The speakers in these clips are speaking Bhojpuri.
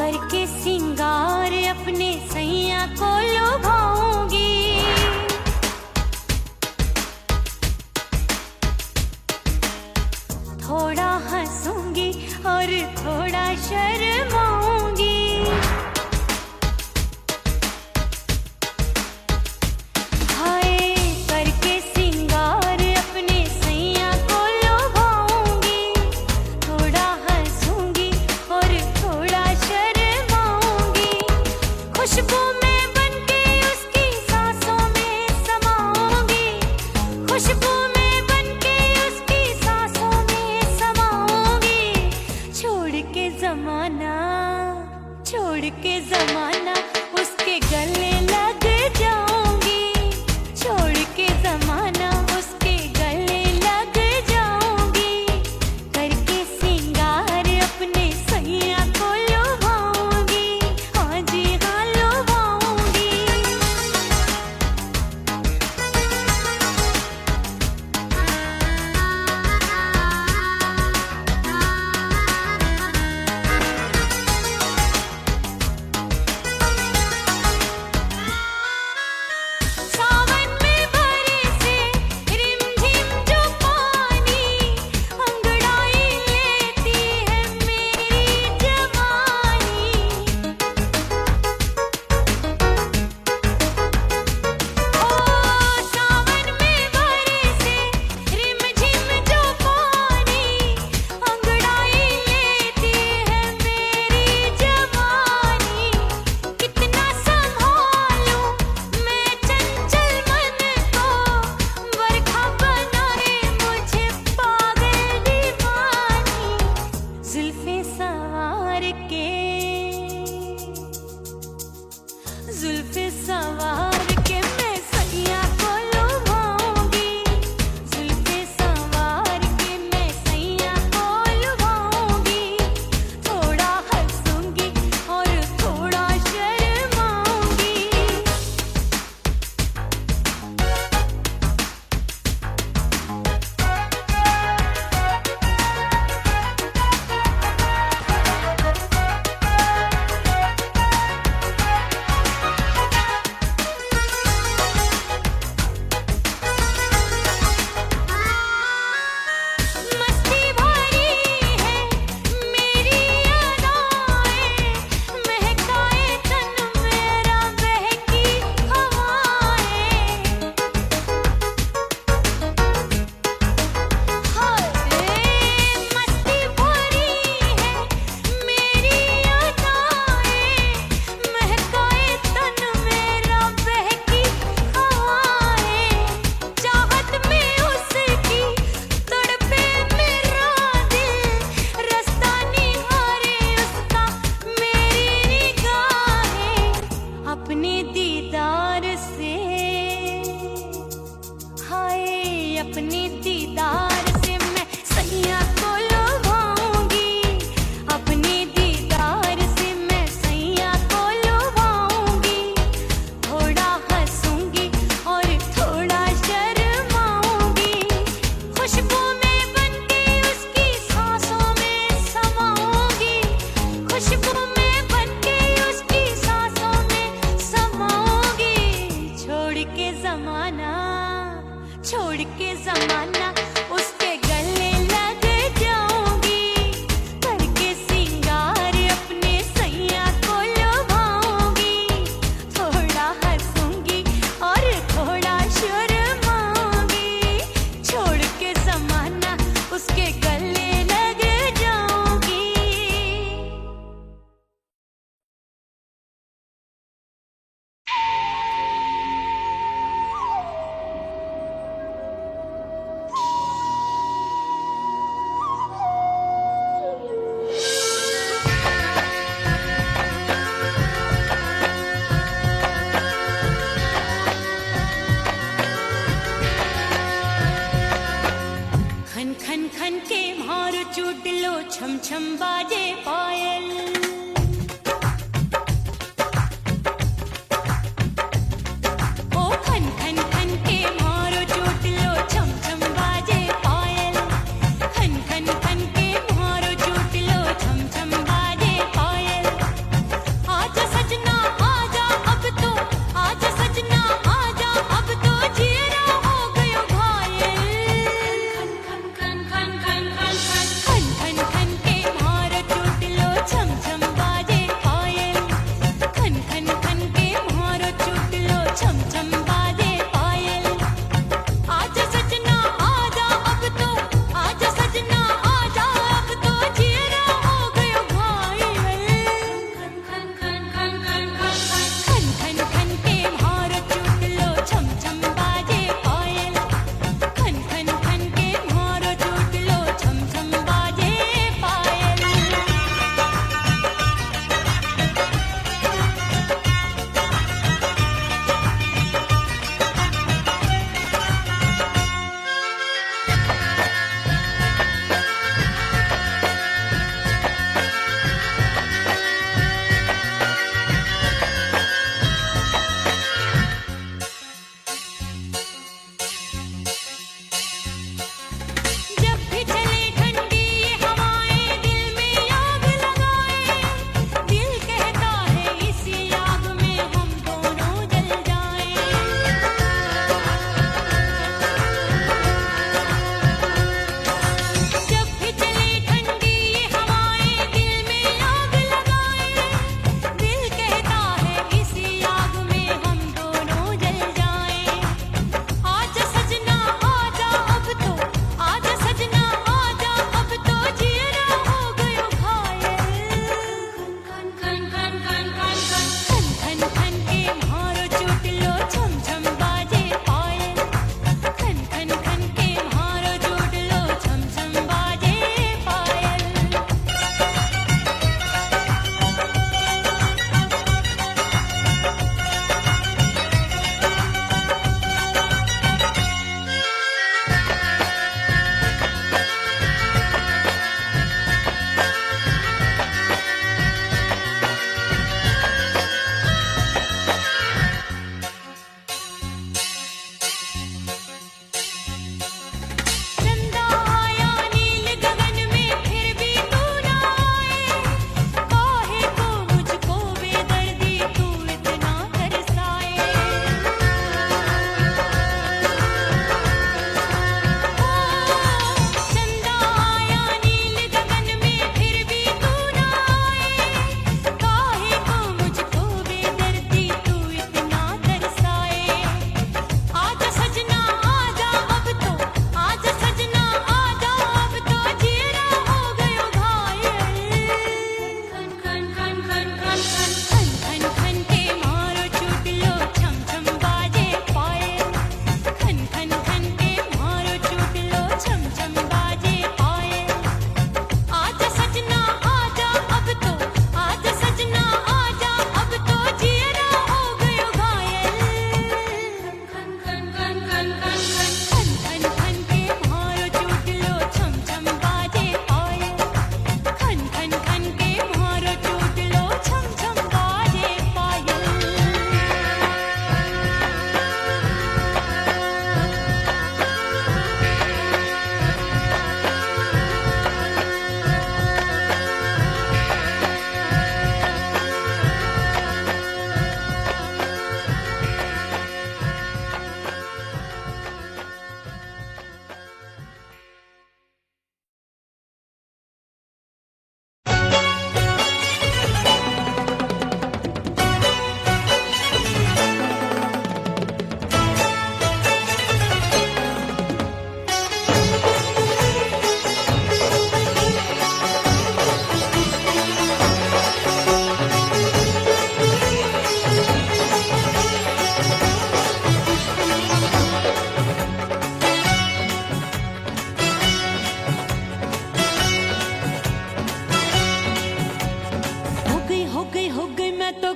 करके सिंगार अपने सैया को लुभाऊंगी, थोड़ा हंसूंगी और थोड़ा शर्माऊंगी। हाय करके सिंगार अपने सैया को लुभाऊंगी, थोड़ा हंसूंगी और थोड़ा शर्माऊंगी। खुशबू में बनके उसकी सांसों में समाऊंगी, खुशबू में बनके उसकी सांसों में समाऊंगी। छोड़ के जमाना उसके गले लग जाऊंगी, छोड़ के जमाना उसके गले लग जाऊंगी। करके सिंगार अपने सैया को लुभाऊंगी, हाँ जी हाँ लुभाऊंगी। सावन में बरसे रिमझिम जो पानी, अंगड़ाई लेती है मेरी जवानी। ओ सावन में बरसे रिमझिम जो पानी, अंगड़ाई लेती है मेरी जवानी। कितना संभालूं मैं चंचल मन को, बरखा बनाए मुझे पागल दीवानी। जुल्फे सवार के मैं सैया को लुभाऊंगी, जुल्फे सवार के मैं सैया को लुभाऊंगी। थोड़ा हंसूंगी और थोड़ा शर्माऊंगी। मस्ती भरी है मेरी अदाएं, महकाए तन मेरा बहकी हवाएं। हाय मस्ती भरी है मेरी अदाएं, महकाए तन मेरा बहकी हवाएं। चाहत में उसकी तड़पे मेरा दिल, रास्ता निहारे उसका मेरी निगाहें। अपने दीदार से हाय अपने दीदार से मैं सैया को लुभाऊंगी, अपने दीदार से मैं सैया को लुभाऊंगी। थोड़ा हंसूंगी और थोड़ा शर्माऊंगी। खुशबू में बनके उसकी सांसों में समाऊंगी, खुशबू में बनके उसकी सांसों में समाऊंगी। छोड़ के जमाना उसके गले लग जाऊंगी। करके सिंगार अपने सैया को लुभाऊंगी, थोड़ा हंसूंगी और थोड़ा शर्माऊंगी। छोड़ के जमाना उसके गले लग जाऊंगी। खन के मारो चुटलो छम छम बाजे पायल ओ खन खन खन के मारो चुटलो छम छम बाजे पायल खन खन खन के मारो चुटलो छम छम बाजे पायल आजा सजना आजा अब तो आजा सजना आजा अब तो जीरा हो गयो घायल खन खन खन खन खन खन खन खन के मारो चुटलो छम छम बाजे पायल खन खन खन के मारो चुटलो छम छम बाजे पायल आजा सजना आजा अब तो आजा सजना आजा अब तो जीरा हो गयो घायल खन खन खन खन खन खन खन खन के मारो चुटलो छम छम बाजे पायल खन खन खन के मारो चुटलो छम छम बाजे पायल जब भी चले ठंडी ये हवाएं दिल में आग लगाए दिल कहता है इसी आग में हम दोनों जल जाएं जब भी चले ठंडी ये हवाएं दिल में आग लगाए दिल कहता है इसी आग में हम दोनों जल जाएं आजा सजना आजा अब तो आजा सजना आजा अब तो जीरा हो गयो घायल खन खन खन खन खन खन खन खन के मारो चुटलो छम छम बाजे पायल खन खन खन के मारो चुटलो छम छम बाजे पायल चंदा आया नील गगन में फिर भी तू ना आए काहे को मुझको बेदर्दी तू इतना तरसाए चंदा आया नील गगन में फिर भी तू ना आए काहे को मुझको बेदर्दी तू इतना तरसाए आजा सजना आजा अब तो आजा सजना आजा अब तो जीरा हो गयो घायल खन खन खन खन खन खन खन खन के मारो चुटलो छम छम बाजे पायल खन खन खन के मारो चुटलो छम छम बाजे पायल आजा सजना आजा अब तो आजा सजना आजा अब तो जीरा हो गयो घायल खन खन खन खन खन खन खन खन के मारो चुटलो छम छम बाजे पायल खन खन खन के मारो चुटलो छम छम बाजे पायल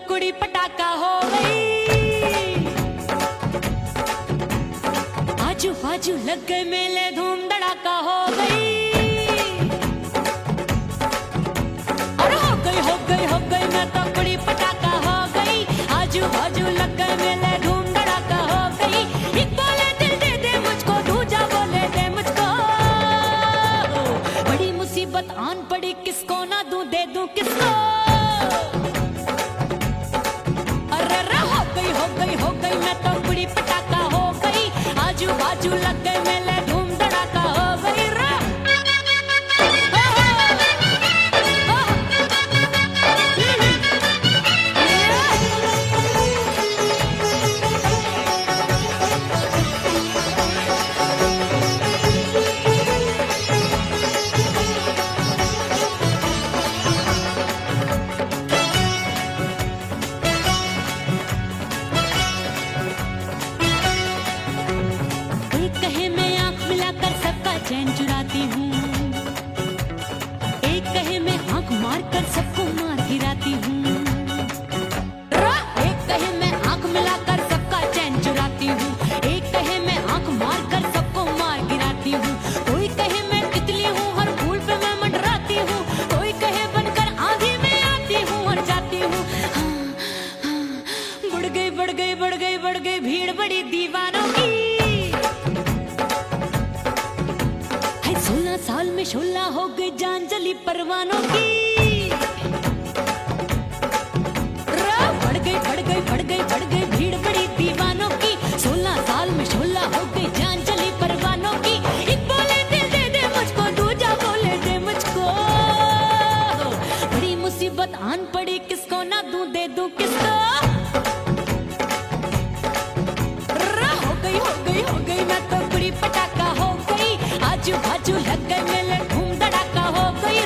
कुड़ी पटाखा हो गई, आजू बाजू लग गए मेले धूम धड़ाका हो गई। चैन चुराती हूँ। एक कहे मैं आंख मार कर सबको मार गिराती हूँ। एक कहे मैं आंख मिलाकर सबका चैन चुराती हूँ। एक कहे मैं आंख मार कर सबको मार गिराती हूँ। कोई कहे मैं तितली हूँ, हर फूल पे मैं मंडराती हूँ। कोई कहे बनकर आंधी में आती हूँ और जाती हूँ। बढ़ गई बढ़ गई बढ़ गई बढ़ गई भीड़ बड़ी दीवानों की। 16 साल में शोला हो गई जान जली परवानों की। बढ़ गई बढ़ गई बढ़ गई बढ़ गई भीड़ बड़ी दीवानों की। 16 साल में शोला हो गई जान जली परवानों की। एक बोले दिल दे दे मुझको, दूजा बोले दे मुझको। बड़ी मुसीबत आन पड़ी, किसको ना दूं दे दूं किसको। हो गई मैं तो बुरी पटाखा हो गई। आजू बाजू लग गए मेले, धूम धड़ाका हो गई।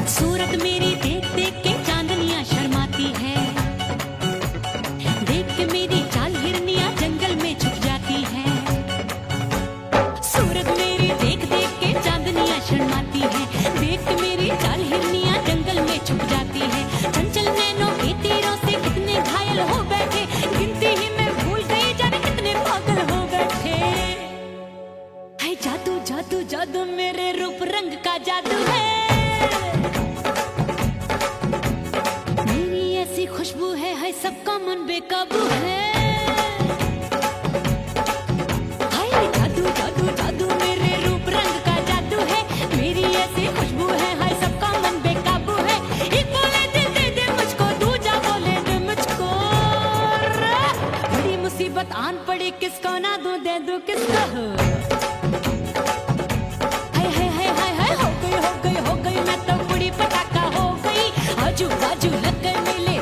सूरत मेरी देख देख के चांदनियां शर्माती है। देख के मेरी चाल हिरनियां जंगल में छुप जाती है। सूरत मेरी देख देख के चांदनियां शर्माती है। देख के मेरी चाल हिरनियां जंगल में छुप जाती है। चंचल नैनों के तीरों से कितने घायल हो बैठे, गिनती ही मैं भूल गई जाने कितने पागल हो बैठे। है जादू जादू जादू मेरे रूप रंग का जादू है। खुशबू है सबका मन बेकाबू है। हाय जादू जादू जादू मेरे रूप रंग का जादू है। मेरी ऐसी खुशबू है, हाय सबका मन बेकाबू है। एक बोले दिल दे दे मुझको, दूजा बोले दे मुझको। बड़ी मुसीबत आन पड़ी, किसको ना दूं दे दूं किसको। हाय हाय हाय हाय हाय हो गई मैं तो बुरी पटाखा हो गई। आजू बाजू लग गए मेले,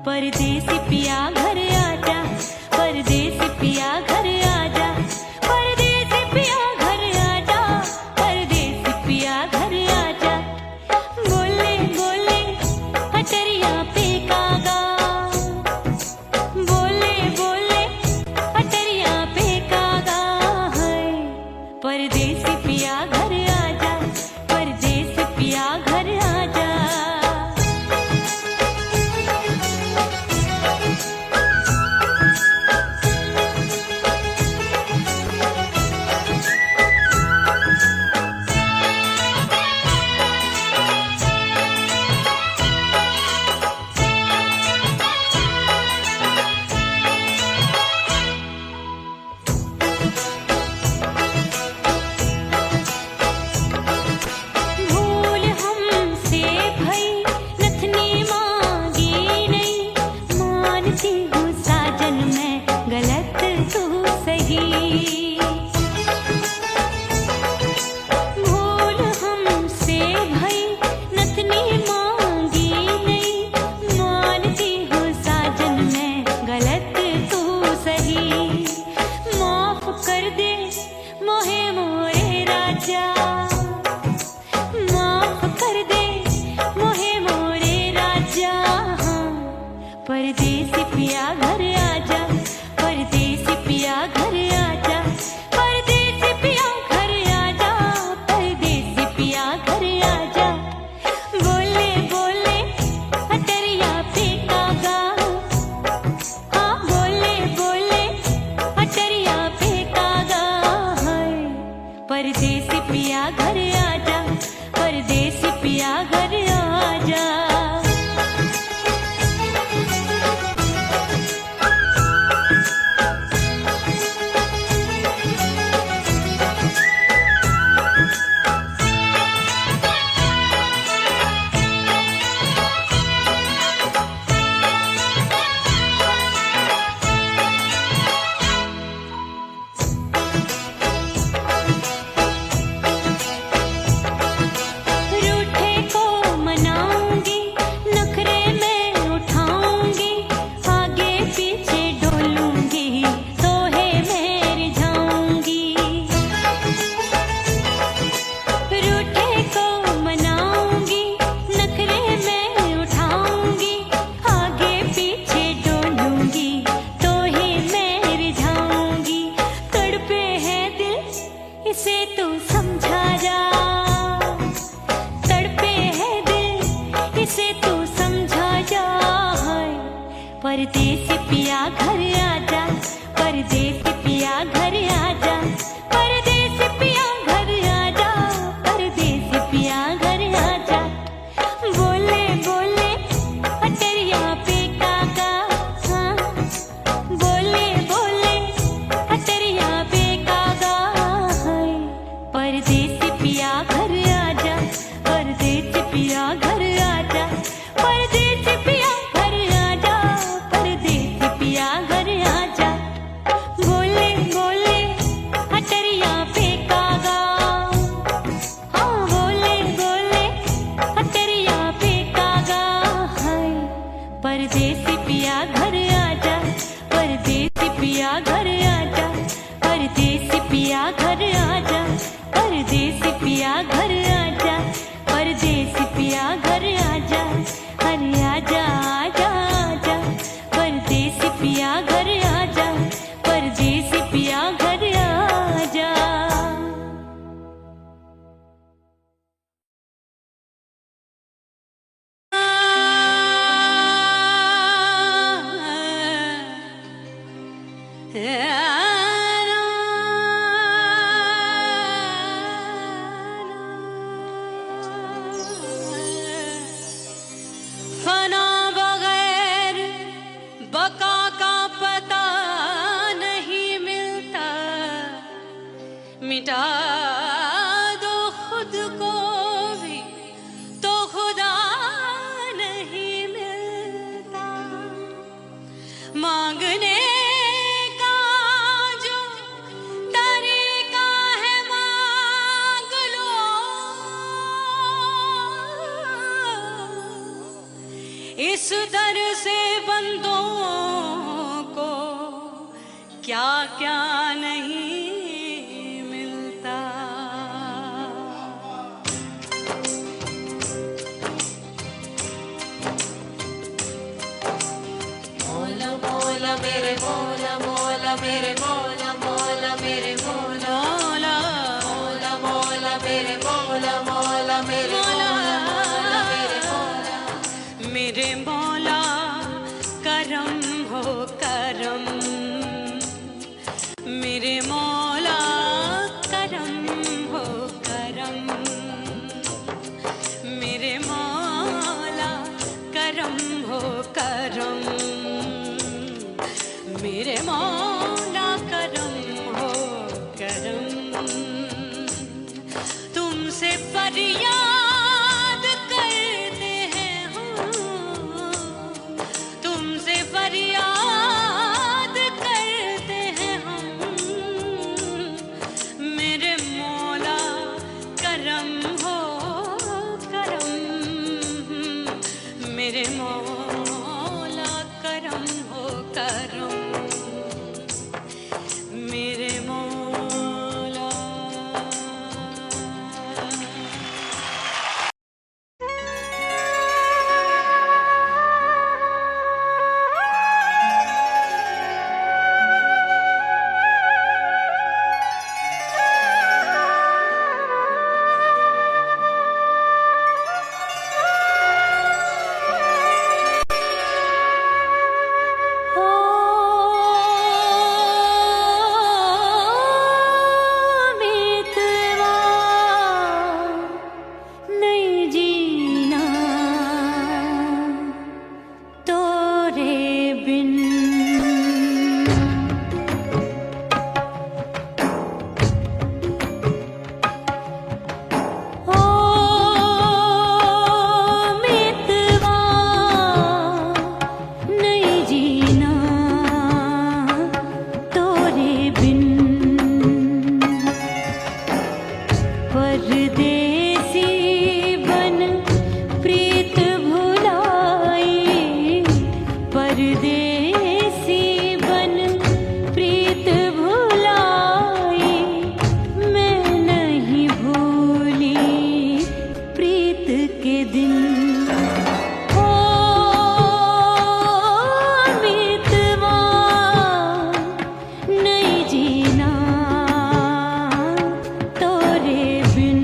परदेसी पिया घर आजा, परदेसी पिया घर आजा, परदेसी पिया घर आजा, परदेसी पिया घर आजा। बोले बोले अटरिया पे कागा, बोले बोले अटरिया पे कागा है। परदेसी पिया घर आजा, परदेसी पिया घर आजा। परदेसी पिया घर आजा, परदेसी पिया घर आजा, परदेसी पिया घर आजा, परदेसी पिया घर आजा, परदेसी पिया घर आजा। इसे तू समझा जा, तड़पे है दिल इसे तू समझा जा। परदेसी पिया घर आजा, परदेसी पिया घर आजा, परदेसी पिया घर आजा, परदेसी पिया घर आजा। बोले बोले अटरिया पे काका, हाँ बोले बोले अटरिया पे काका। परदेसी पिया घर आजा, परदेसी पिया घर आजा, परदेसी पिया घर आजा, परदेसी पिया घर आजा। बोले बोले अटरिया पे कागा, हाँ बोले बोले अटरिया पे कागा। हाय परदेसी पिया घर आजा, परदेसी पिया घर आजा, परदेसी पिया घर आजा, परदेसी पिया घर आजा, परदेसी पिया घर आजा। अरे आजा आजा आजा, परदेसी पिया घर आजा, परदेसी पिया घर आजा। फना बगैर बका का पता नहीं मिलता, मिटा दो खुद को भी तो खुदा नहीं मिलता। मांगने का जो तरीका है मांग लो, इस दर से बंदों को क्या क्या नहीं मिलता। मौला मौला मेरे मौला, मौला मेरे मौला, मौला मेरे मौला, मौला मौला मेरे मौला, मौला मेरे मौला, मौला मेरे मौला। मेरे मौला करम हो करम, मेरे मौला करम हो करम, मेरे मौला करम हो करम, मेरे मौला करम हो करम। तुमसे पर परदेसी बन प्रीत भुलाई, परदेसी बन प्रीत भुलाई, मैं नहीं भूली प्रीत के दिन। ओ मीतवा नहीं जीना तोरे बिन।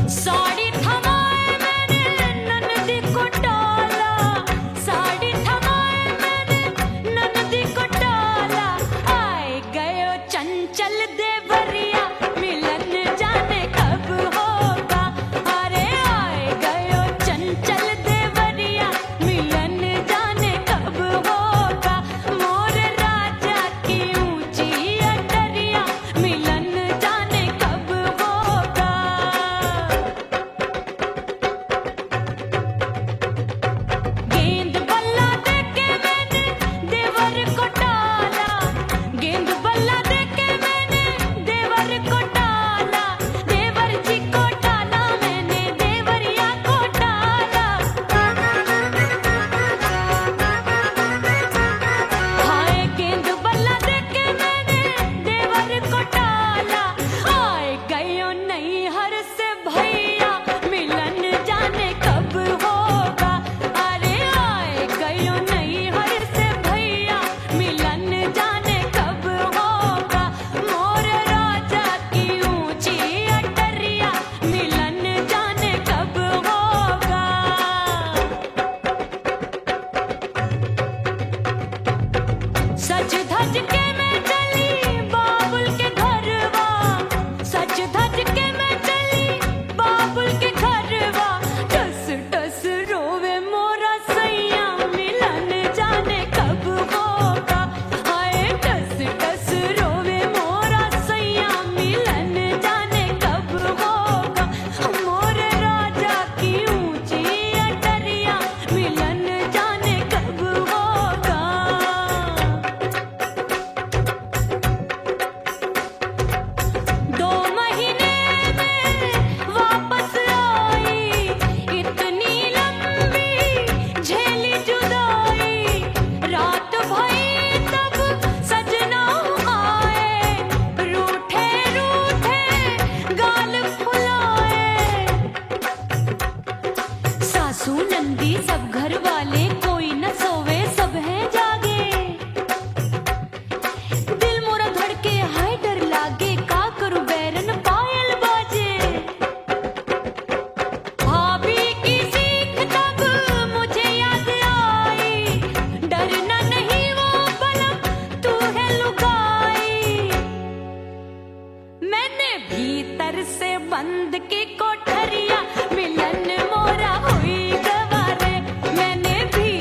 साड़ी थमाए मैंने ननदी को डाला, साड़ी थमाए मैंने ननदी को डाला। आए गयो चंचल देवरिया, मिलन जाने कब होगा। अरे आए गयो चंचल देवरिया, मिलन जाने कब होगा। मोर राजा की ऊंची अटरिया, मिलन जाने कब होगा। गेंद बल्ला देके मैंने देवर को डाला, गेंद बल्ला देके मैंने देवर को डाला। देवर जी को डाला मैंने, देवरिया को डाला। हाय गेंद बल्ला देके मैंने देवर को डाला। आए गयो नैहर से भैया, मिलन जाने कब होगा। अरे आए गयो नैहर से भैया, मिलन जाने कब होगा। मोर राजा की ऊंची अटरिया, मिलन जाने कब होगा। सज धज के मैं चली बाबुल के घरवा, सज धज के मैं चली बाबुल के घरवा। टस टस रोवे मोरा सैया, मिलन जाने कब होगा। हाय टस टस रोवे मोरा सैया, मिलन जाने कब होगा। मोर राजा की ऊंची अटरिया, मिलन जाने कब होगा। 2 महीने में वापस आई, इतनी लंबी झेली जुदाई। रात भई तब सजना आए, रूठे रूठे गाल फुलाए। सासू नंदी सब घर वाले, कोई न सोवे सब हैं जागे। दिल मोरा धड़के हाय डर लागे, का करूं बैरन पायल बाजे। भाभी की सीख तब मुझे याद आई, डरना नहीं वो बलम तू है लुगाई। मैंने भीतर से बंद की कोठरिया, मिलन मोरा हुई गवारे। मैंने भी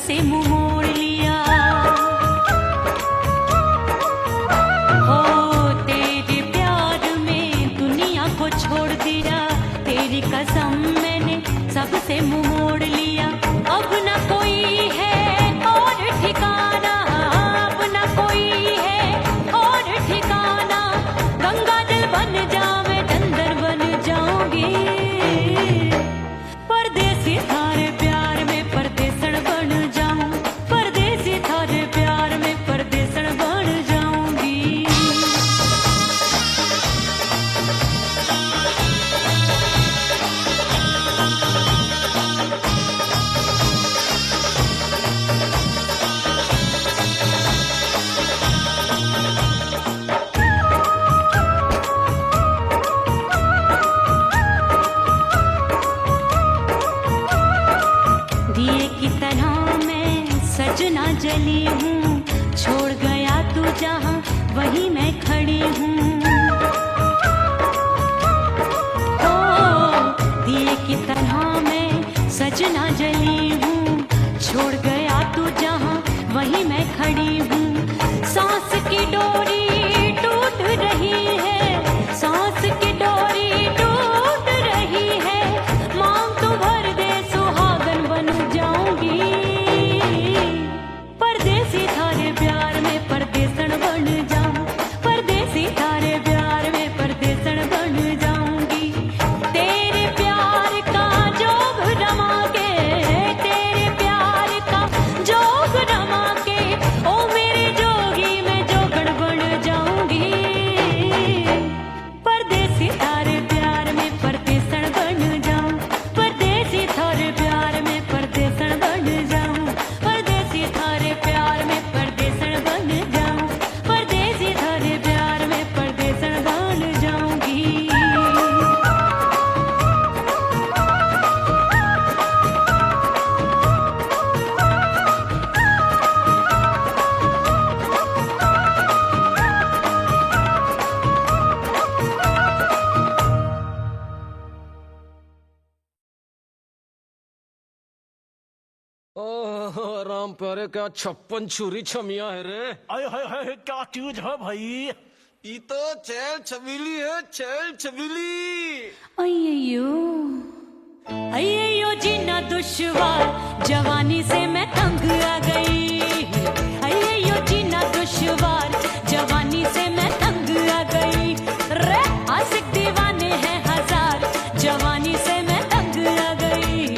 सबसे मुंह मोड़ लिया। हो तेरे प्यार में दुनिया को छोड़ दिया, तेरी कसम मैंने सबसे मुंह मोड़ लिया। अब न कोई है और ठिकाना, अब न कोई है और ठिकाना। गंगा जल बन जाऊं, डंगर बन जाऊंगी। परदेसी थारे प्यार में परदेसण बन जाऊं, परदेसी थारे प्यार में परदेसण बन जाऊंगी। दिए की तरह मैं सजना जली हूँ, छोड़ गया तू जहाँ वहीं मैं खड़ी हूँ। ओ दिए की तरह मैं सजना जली हूँ, छोड़ गया तू जहाँ वहीं मैं खड़ी हूँ। सांस की डोरी टूट रही है, सांस की डोरी टूट रही है। मांग तो भर दे सुहागन बन जाऊंगी। परदेसी थारे प्यार में परदेसण बन जाऊं, परदेसी थारे प्यार में परदेसण बन जाऊंगी। तेरे प्यार का जोग रमा के, तेरे प्यार का जोग रमा के, ओ मेरे जोगी मैं जोगण बन जाऊंगी। परदेसी थारे प्यार में परदेसण बन जाऊं, परदेसी थारे प्यार में परदेसण बन जाऊं, परदेसी थारे प्यार में परदेसण बन जाऊं, परदेसी थारे प्यार में परदेसण बन जाऊंगी। ओह राम प्यारे, क्या 56 छुरी छमिया है रे। आय हाय हाय, क्या चीज है भाई? ये तो चैल छबीली है, चैल छबीली। अय्यो अय्यो जीना दुश्वार, जवानी से मैं तंग आ गई। अय्यो जीना दुश्वार, जवानी से मैं तंग आ गई। रे आशिक दीवाने हैं हजार, जवानी से मैं तंग आ गई।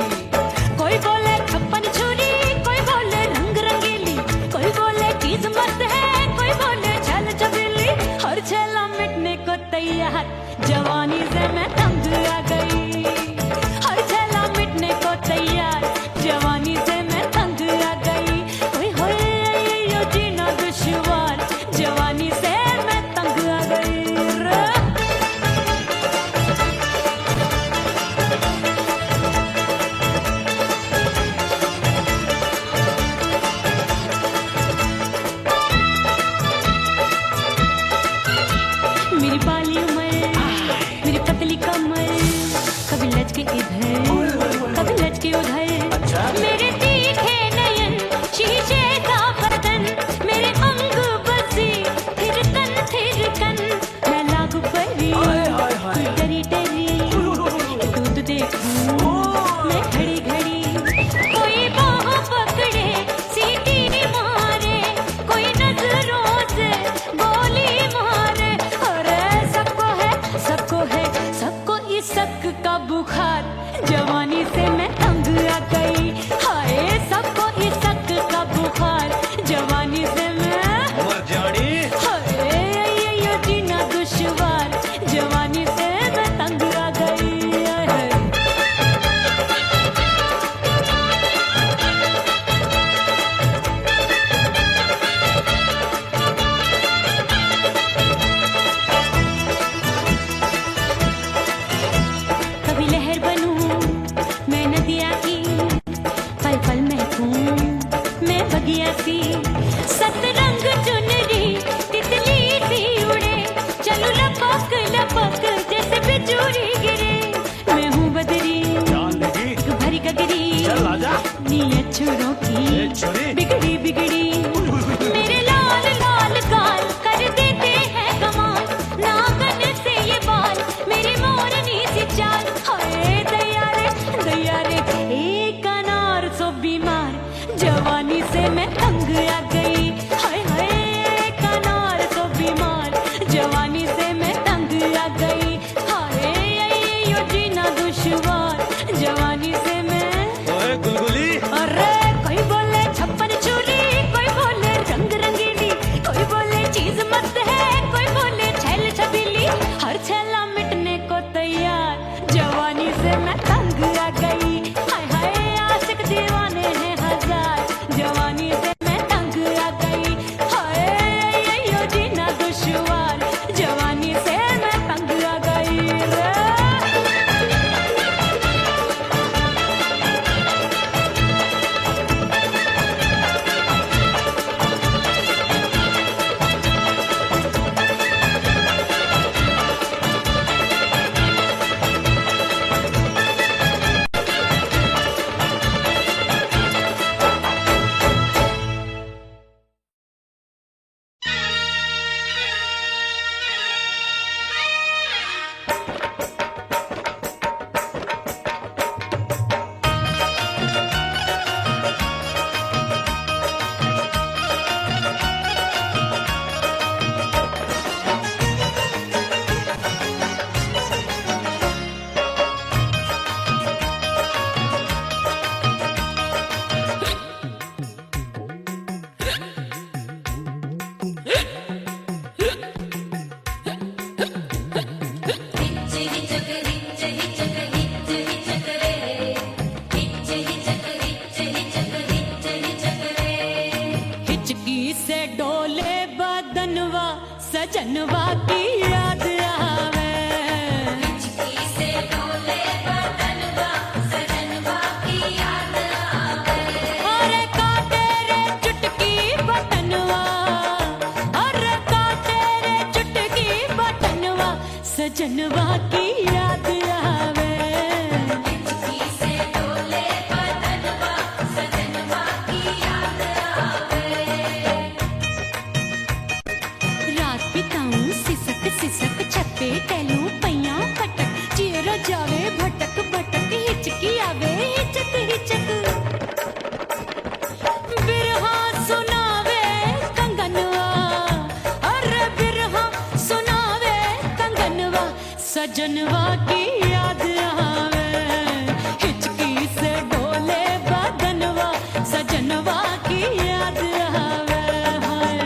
कोई बोले 56 छुरी, कोई बोले रंग रंगीली, कोई बोले चीज मस्त है, कोई बोले छल छबीली। हर छला मिटने को तैयार, जवानी से मैं तंग आ गई। हर छला मिटने को तैयार, जवानी से मैं तंग आ गई। ओए होए यो जीना दुश्वार, जवानी से मैं तंग आ गई रे। मेरी बाली उम्र, मेरी पतली कमर, कभी लचके इधर कभी लचके उधर। मेरे तीखे नयन, शीशे का बदन, मेरे अंग बसी थिरकन। मैं लागू परी, तू डरी डरी, दूध देखूं मैं घड़ी घड़ी। कोई बाहों पकड़े, सीटी मारे, कोई नजरों से गोली मारे। अरे सबको है, सबको है, सबको इस शक का बुखार, जवानी से मैं तंग आ गई। हाय सबको इस शक का बुखार, जवानी से मैं मर जानी। हाय यो जीना दुश्वार, जवानी से मैं तंग आ गई। हाय। कभी लहर बनूं मैं नदिया की, पल पल महकूं मैं बगिया सी। सतरंग चुनरी तितली सी उड़े, चलूं लपक लपक जैसे बिजुरी गिरे। मैं हूँ बदरी जान लगी, भरी गगरी, चल आजा। नी अक्षरों की अच्छा रे। बिगड़ी बिगड़ी मेरे लाल लाल गाल कर देते हैं कमाल, नाखन से ये बाल मेरी मोरनी सी चाल। हाय दैया रे एक अनार सो बीमार, जवानी से मैं तंग आ गई। हाय हाय एक अनार सो बीमार, जवानी से मैं तंग आ गई। हाय यो जीना दुश्वार, जवानी से मैं। ओए गुलगुली, अरे कोई बोले छप्पन छुरी, कोई बोले रंग रंगीली, कोई बोले चीज मस्त है, कोई बोले छैल छबीली। हर छैला मिटने को तैयार, जवानी से मैं तंग आ गई। हाय हाय आशिक दीवाने हैं हजार, जवानी से मैं तंग आ गई। हाय यो जीना दुश्वार, जवानी से मैं तंग आ गई रे। हिचकी से डोले बदनवा, सजनवा की याद आवे। हिचकी से डोले बदनवा, सजनवा की याद आवे। अरे का तेरे चुटकी बटनवा, अरे का तेरे चुटकी बटनवा, सजनवा की याद आवे। हिचकी से डोले बदनवा, सजनवा की याद आवे। रात बिताऊं सिसक सिसक, छत्ते टैलूं पैया फटक, चेहरा जावे भटक भटक, हिचकी आवे हिचक हिचक। बिरहा सुनावे कंगनवा, अरे बिरहा सुनावे कंगनवा, सजनवा की याद आवे। हिचकी से डोले बदनवा, सजनवा की याद आवे। हाय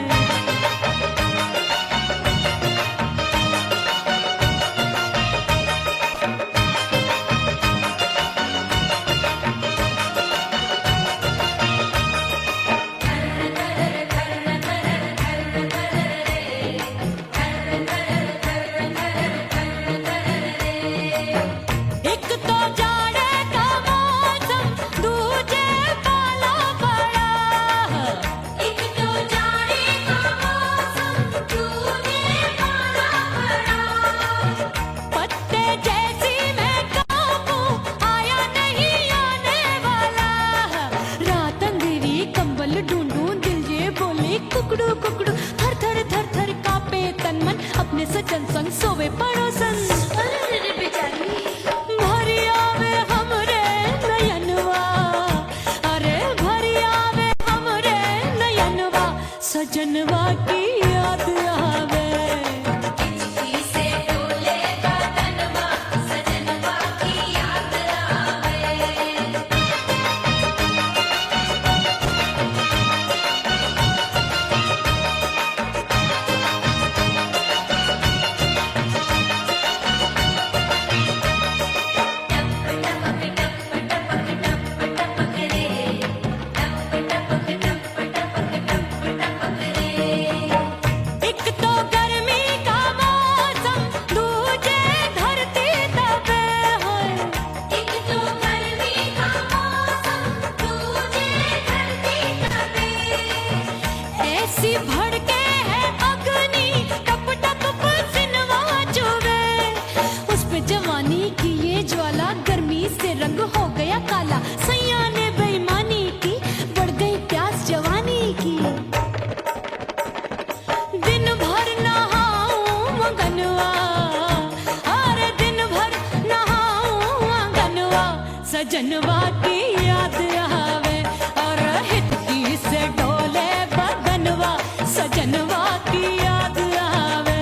सजनवा की याद आवे और हिचकी से डोले बदनवा सजनवा की याद आवे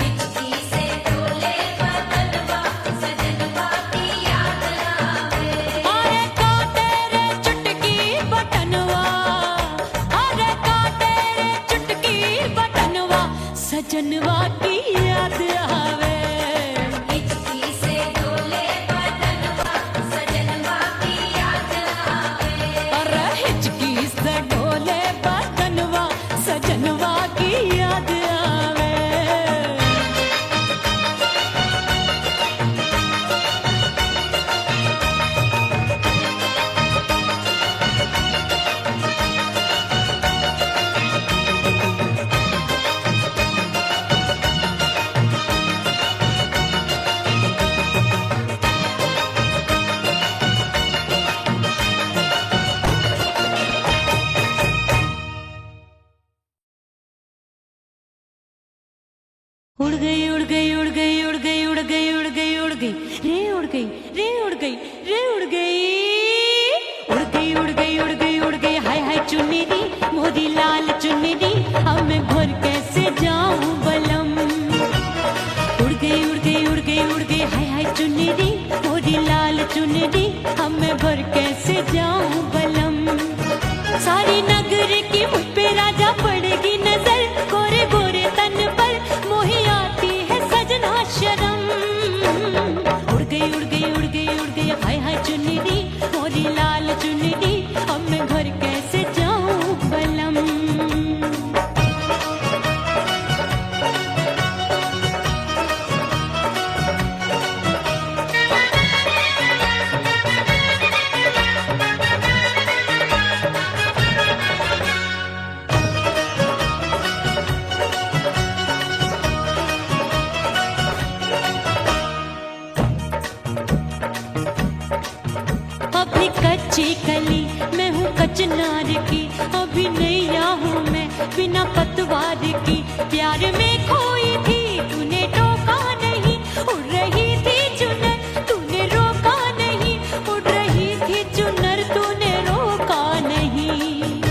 हिचकी से डोले बदनवा सजनवा की याद आवे अरे का तेरे चुटकी बटनवा अरे का तेरे चुटकी बटनवा सजनवा की याद आवे हिचकी से डोले बदनवा सजनवा की याद आवे अरे हिचकी से डोले बदनवा सजनवा की याद आवे उड़ गई उड़ गई उड़ गई उड़ गई उड़ गई उड़ गई उड़ गई रे उड़ गई रे उड़ गई रे उड़ गई उड़ गई उड़ गई उड़ गई उड़ गई हाय हाय चुन्नी दी मोदी लाल चुन्नी दी अब मैं घर कैसे जाऊं बलम उड़ गई उड़ गई उड़ गई उड़ गई हाय हाय चुन्नी दी मोदी लाल चुन्नी दी अब मैं घर कैसे जाऊं बलम सारी नगर की मुझ पे राजा पड़ेगी नजर गोरे गोरे तन पर मोही आती है सजना शर्म उड़ गई उड़ गई उड़ गई उड़ गई हाय हाय चुन्नी दी मोरी लाल चुन्नी दी अब मैं घर कैसे जाऊं बलम अभी कच्ची कली मैं हूँ कचनार की अभी नैया हूँ मैं बिना पतवार की प्यार में खोई थी तूने टोका नहीं उड़ रही थी चुनर तूने रोका नहीं उड़ रही थी चुनर तूने रोका नहीं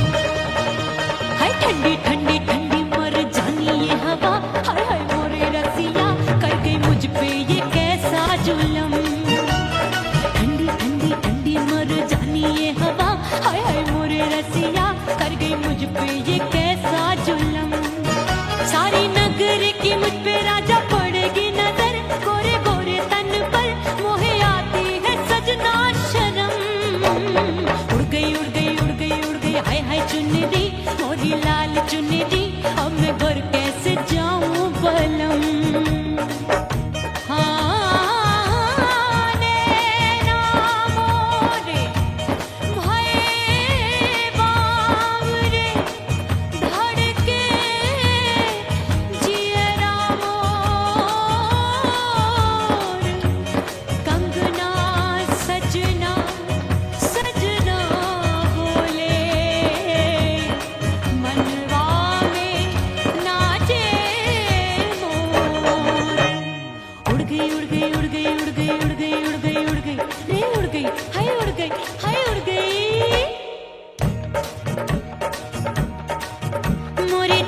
हाय ठंडी ठंडी ठंडी मर जानी ये हवा हाय हाय मोरे रसिया कर गई मुझ पे ये कैसा जुलम ठंडी ठंडी ठंडी मर जानी ये हवा हाय हाय मोरे रसिया कर गई मुझ पे ये कैसा जुलम सारी नगर की मुझ पे राजा पड़ेगी नजर गोरे गोरे तन पर मोहे आती है सजना शर्म उड़ गई उड़ गई उड़ गई उड़ गई हाय हाय चुन्नी दी मोरी लाल चुन्नी दी अब मैं घर कैसे जाऊं बलम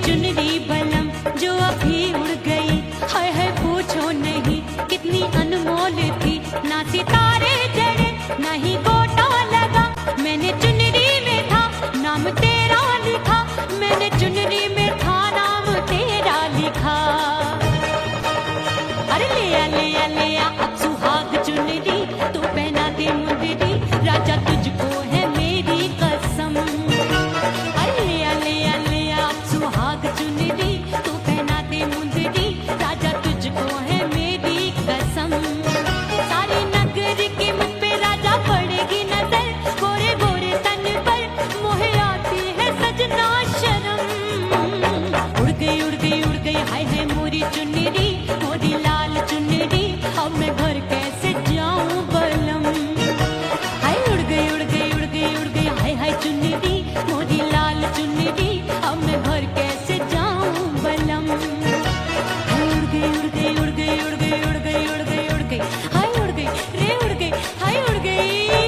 चुनरी बलम जो अभी उड़ गई हाय हाय पूछो नहीं कितनी अनमोल थी ना सितारे जड़े ना ही गोटा लगा मैंने चुनरी में था नाम तेरा लिखा मैंने चुनरी में था नाम तेरा लिखा अरे ले आ अब सुहाग चुनरी तू पहना दे मुंदरी राजा तुझको है मेरी कसम अरे ले आ अब सुहाग चुनरी तू पहना दे मुंदरी राजा तुझको है मेरी कसम सारी नगर की मुझ पे राजा पड़ेगी नजर गोरे गोरे तन पर मोहे आती है सजना शर्म उड़ गई उड़ गई उड़ गई हाय हाय मोरी चुनरी मोरी लाल चुनरी अब मैं घर कैसे जाऊं बलम हाय उड़ गई उड़ गई उड़ गई उड़ गई हाय हाय चुनरी मोरी लाल चुनरी अब मैं घर कैसे जाऊं बलम हाय उड़ गई उड़ गई उड़ गई उड़ गई उड़ गई उड़ गई उड़ गई हाय उड़ गई रे उड़ गई हाय उड़ गई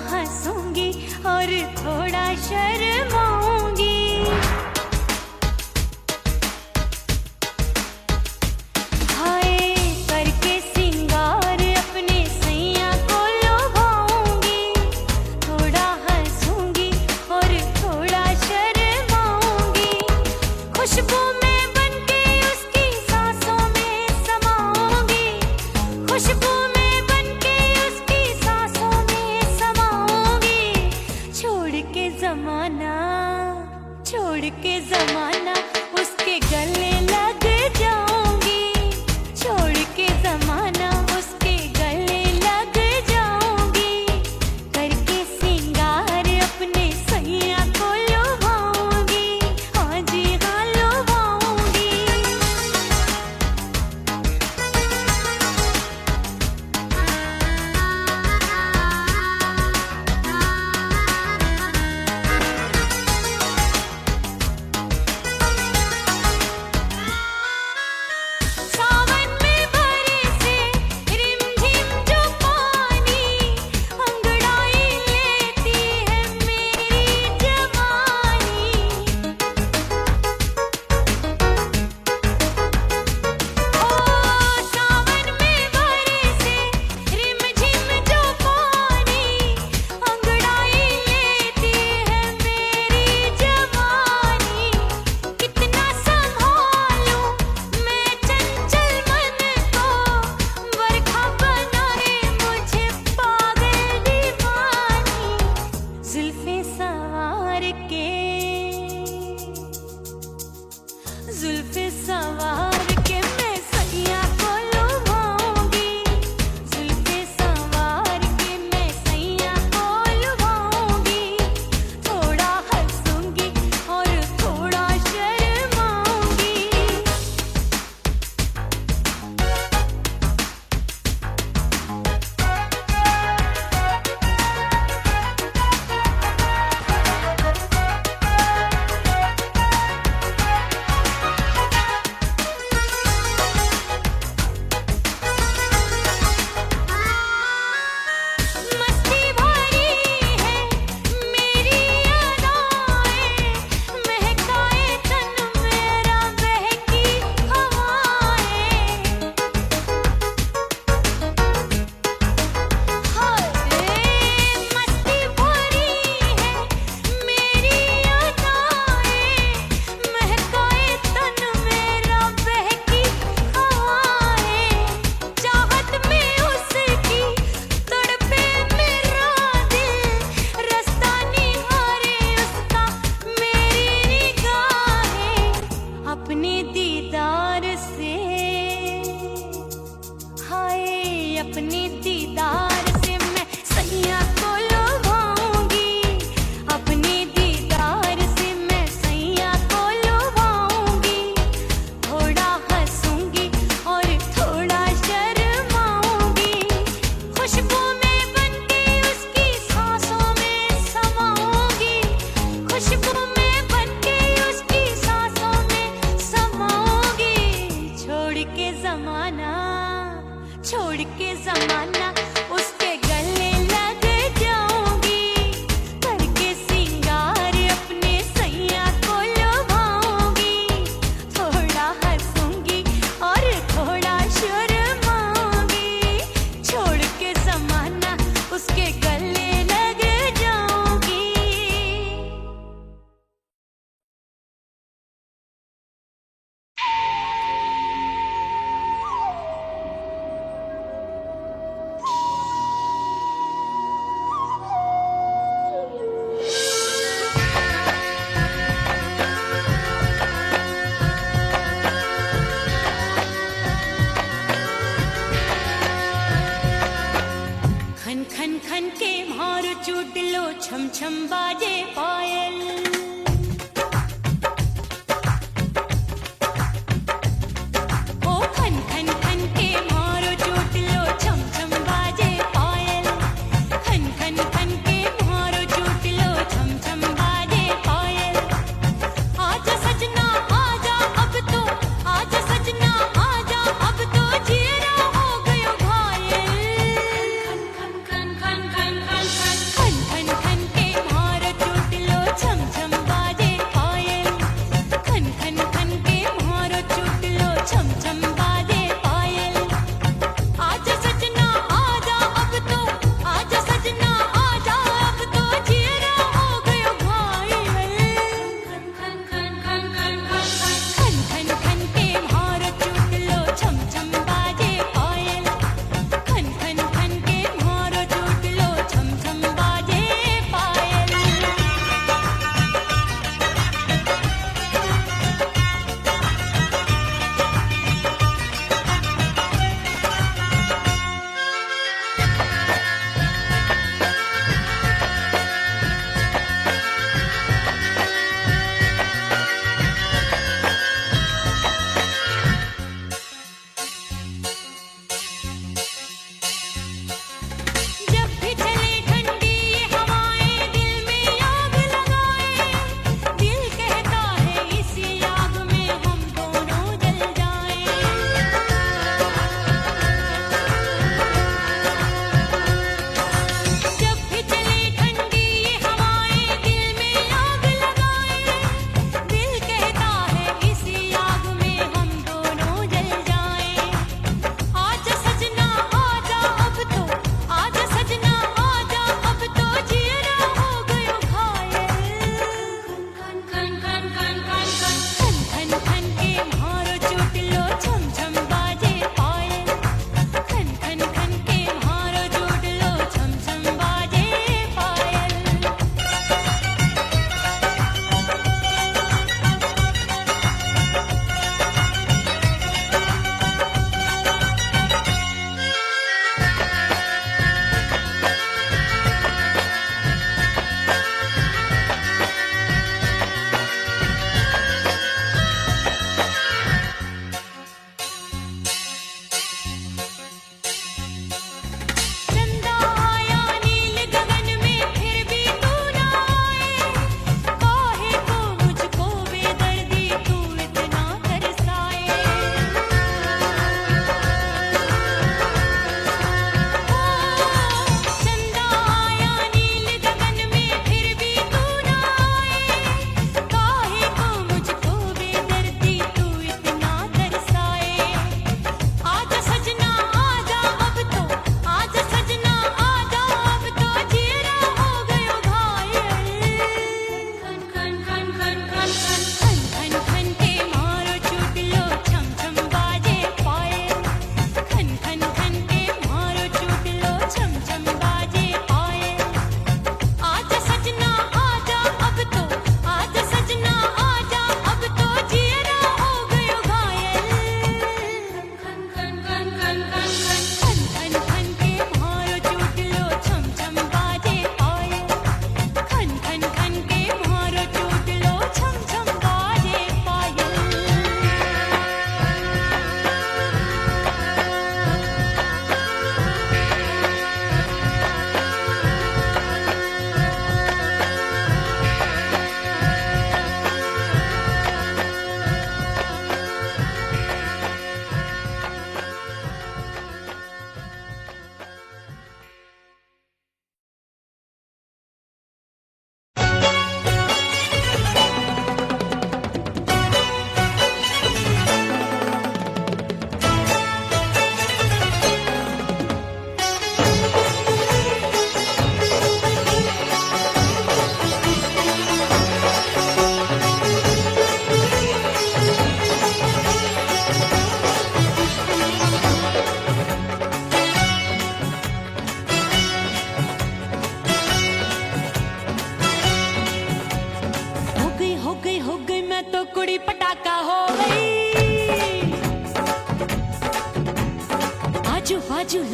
हंसूंगी और थोड़ा शर्माऊंगी। हाय करके सिंगार अपने सैया को लुभाऊंगी। थोड़ा हंसूंगी और थोड़ा शर्माऊंगी। खुशबू में बनके उसकी सांसों में समाऊंगी। खुशबू में बनके उसकी सांसों में समाऊंगी। छोड़ के जमाना उसके गले लग जाऊंगी। छोड़ के जमाना उसके गले लग जाऊंगी। करके सिंगार अपने सैया को लुभाऊंगी। हाँ जी हाँ लुभाऊंगी। सावन में बरसे रिमझिम जो पानी अंगड़ाई लेती है मेरी जवानी। ओ सावन में बरसे रिमझिम जो पानी अंगड़ाई लेती है मेरी जवानी। कितना संभालूं मैं चंचल मन को, बरखा बनाए मुझे पागल दीवानी। जुल्फे सवार के मैं सैया को लुभाऊंगी। जुल्फे सवार के मैं सैया को लुभाऊंगी। थोड़ा हंसूंगी और थोड़ा शर्माऊंगी। मस्ती भरी है मेरी अदाएं, महकाए तन मेरा बहकी हवाएं। हाय मस्ती भरी है मेरी अदाएं, महकाए तन मेरा बहकी हवाएं। चाहत में उसकी तड़पे मेरा दिल, रास्ता निहारे उसका मेरी निगाहें। अपने दीदार से हाय अपने दीदार से मैं सैया को लुभाऊंगी। अपने दीदार से मैं सैया को लुभाऊंगी। थोड़ा हंसूंगी और थोड़ा शर्माऊंगी। खुशबू में बनके उसकी सांसों में समाऊंगी। खुशबू में बनके उसकी सांसों में समाऊंगी। छोड़ के जमाना उसके गले लग जाऊंगी। करके सिंगार अपने सैया को लुभाऊंगी। थोड़ा हंसूंगी और थोड़ा शर्माऊंगी। छोड़ के जमाना उसके गले लग जाऊंगी। खन खन खन के मारो चुटलो, छम छम बाजे पायल। ओ खन खन खन के मारो चुटलो, छम छम बाजे पायल। खन खन खन के मारो चुटलो, छम छम बाजे पायल। आजा सजना आजा अब तो, आजा सजना आजा अब तो, जीरा हो गयो घायल। खन खन खन खन खन खन खन खन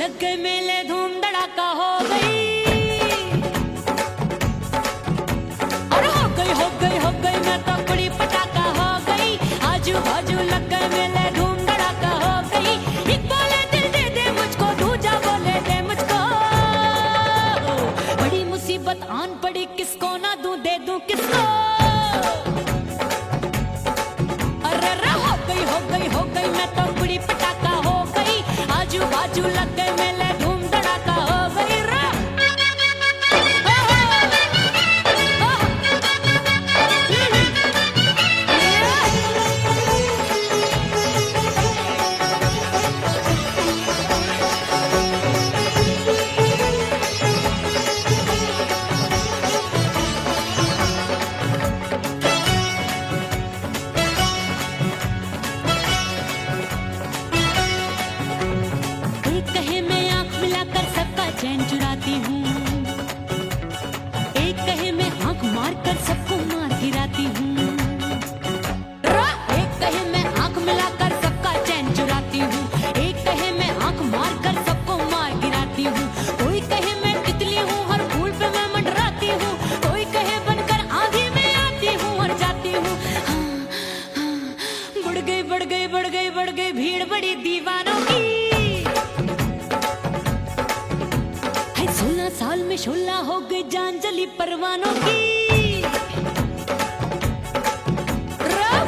लग गए मेले धूम धड़ाका हो गई। और हो गई मैं तो बड़ी पटाखा हो गई। आजू बाजू लग गए मेले धूम धड़ाका हो गई। एक बोले दिल दे दे मुझको, दूजा बोले दे मुझको। बड़ी मुसीबत आन पड़ी, किसको ना दूं दे दूं किसको। हो गई मैं तो बड़ी पटाखा हो गई। आजू बाजू लग गए मेले धूम धड़ाका हो गई रा। एक कहे मैं आंख मिलाकर सबका चैन चुराती हूँ, एक कहे मैं आंख मारकर सबको मार गिराती हूँ। एक कहे मैं आंख मिलाकर सबका चैन चुराती हूँ, एक कहे मैं आंख मारकर सबको मार गिराती हूँ। कोई कहे मैं तितली हूँ, हर फूल पे मैं मंडराती हूँ। कोई कहे बनकर आंधी में आती हूँ और जाती हूँ। बढ़ गई भीड़ बड़ी दीवानों की। 16 साल में शोला हो गई जान जली परवानों की।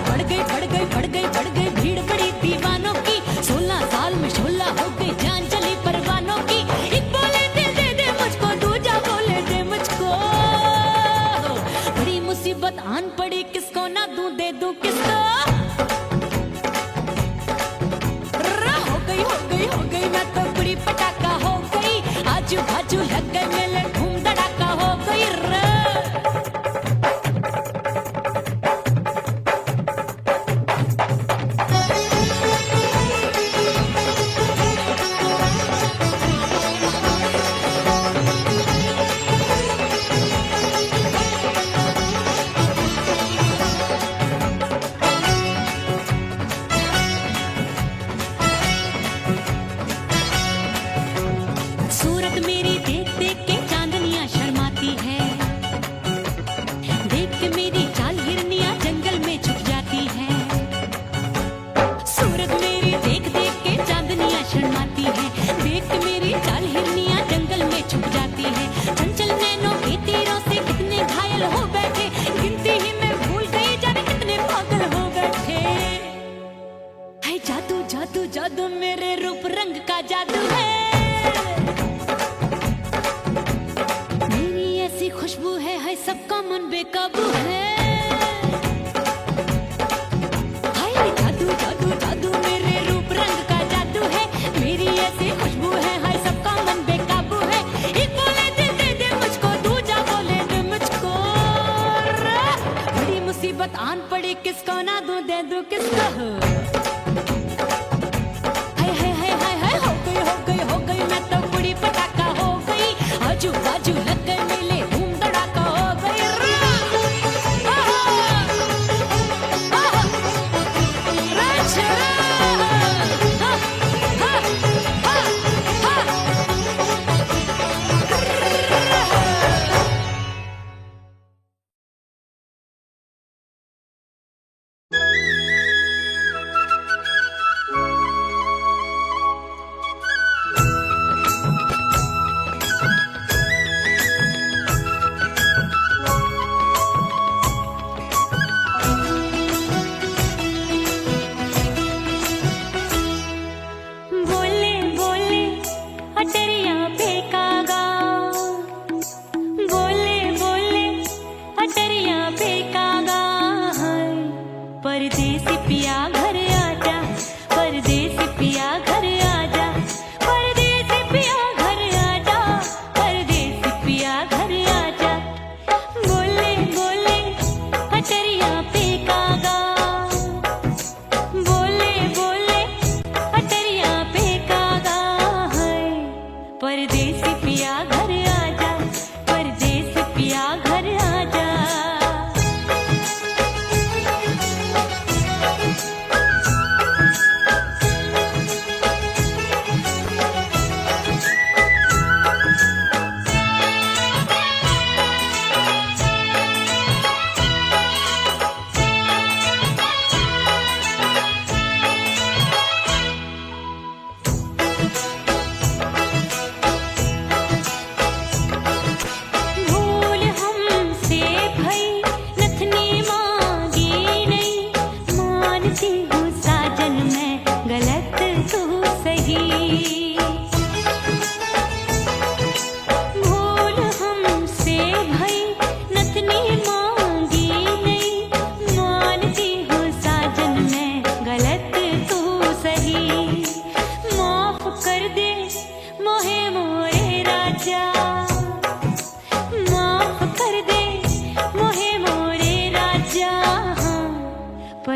बढ़ गई भीड़ बड़ी दीवानों की। 16 साल में शोला हो गई जान जली परवानों की। एक बोले दिल दे दे मुझको, दूजा बोले दे मुझको। बड़ी मुसीबत आन पड़ी, किसको ना दूं दे दूं किसको। हो गई मैं तो बड़ी पटाखा हो गई। आजू बाजू लग गए मेले धूम धड़ाका हो गई रे। सूरत मेरी देख देख के चांदनियां शर्माती है। देख के मेरी चाल हिरनियां जंगल में छुप जाती है। सूरत मेरी देख देख के चांदनियां शर्माती है। देख के मेरी चाल हिरनियां जंगल में छुप जाती है। चंचल नैनों के तीरों से कितने घायल हो बैठे, गिनती ही मैं भूल गई जाने कितने पागल हो बैठे। है जादू जादू जादू मेरे रूप रंग का जादू है। खुशबू है सबका मन बेकाबू है। हाय जादू जादू जादू मेरे रूप रंग का जादू है। मेरी ऐसी खुशबू है, हाय सबका मन बेकाबू है। एक बोले दिल दे दे मुझको, दूजा बोले दे मुझको। बड़ी मुसीबत आन पड़ी, किसको ना दूं दे दूं किसको। हो गई मैं तो बड़ी पटाखा हो गई। आजू बाजू लग गए मेले धूम धड़ाका हो गई रा।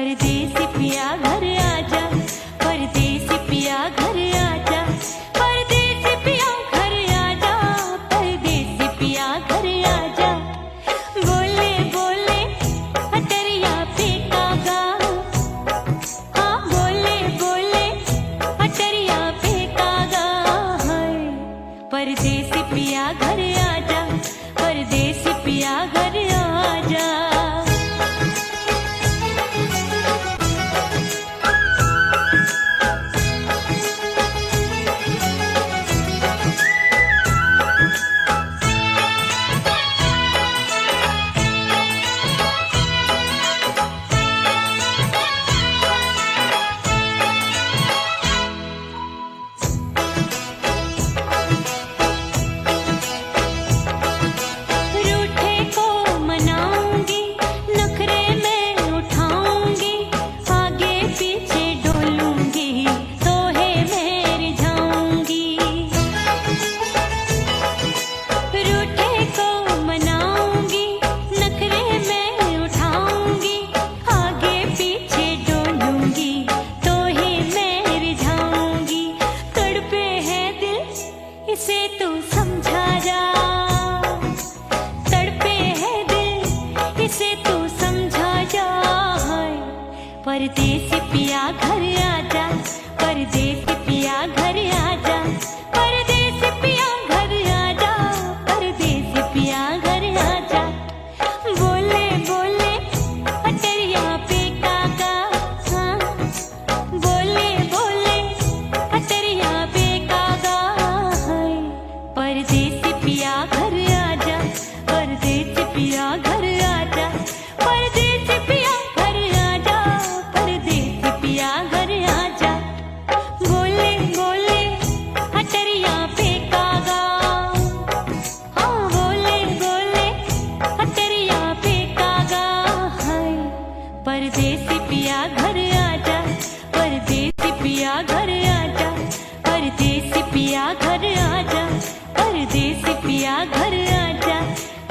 परदेसी पिया घर आजा, परदेसी पिया घर आजा, परदेसी पिया घर आजा, परदेसी पिया घर आजा। बोले बोले अटरिया पे कागा, हाँ बोले बोले अटरिया पे कागा है। परदेसी पिया घर आजा, परदेसी पिया घर आजा। रूठे को मनाऊंगी, नखरे में उठाऊंगी, आगे पीछे डोलूंगी, तोहे में रिझाऊंगी। रूठे को मनाऊंगी, नखरे में उठाऊंगी, आगे पीछे डोलूंगी, तोहे में रिझाऊंगी। तड़पे है दिल इसे तू समझा जा, तड़पे है दिल इसे तू समझा जा। परदेसी पिया घर आजा, परदेसी पिया घर आजा, परदेसी पिया घर आजा, परदेसी पिया घर आजा। बोले बोले अटरिया पे कागा, हाँ बोले बोले अटरिया पे कागा है। परदेसी पिया घर आजा, परदेसी पिया घर आजा, परदेसी पिया घर आजा, परदेसी पिया घर आजा। बोले बोले अटरिया पे कागा, हाँ बोले बोले अटरिया पे कागा है। परदेसी पिया घर आजा, परदेसी पिया घर आजा, परदेसी पिया घर आजा, परदेसी पिया घर आजा,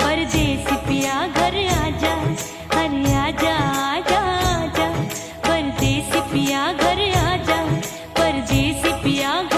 परदेसी पिया घर आजा। अरे आजा आजा आजा, परदेसी पिया घर आजा, परदेसी पिया घर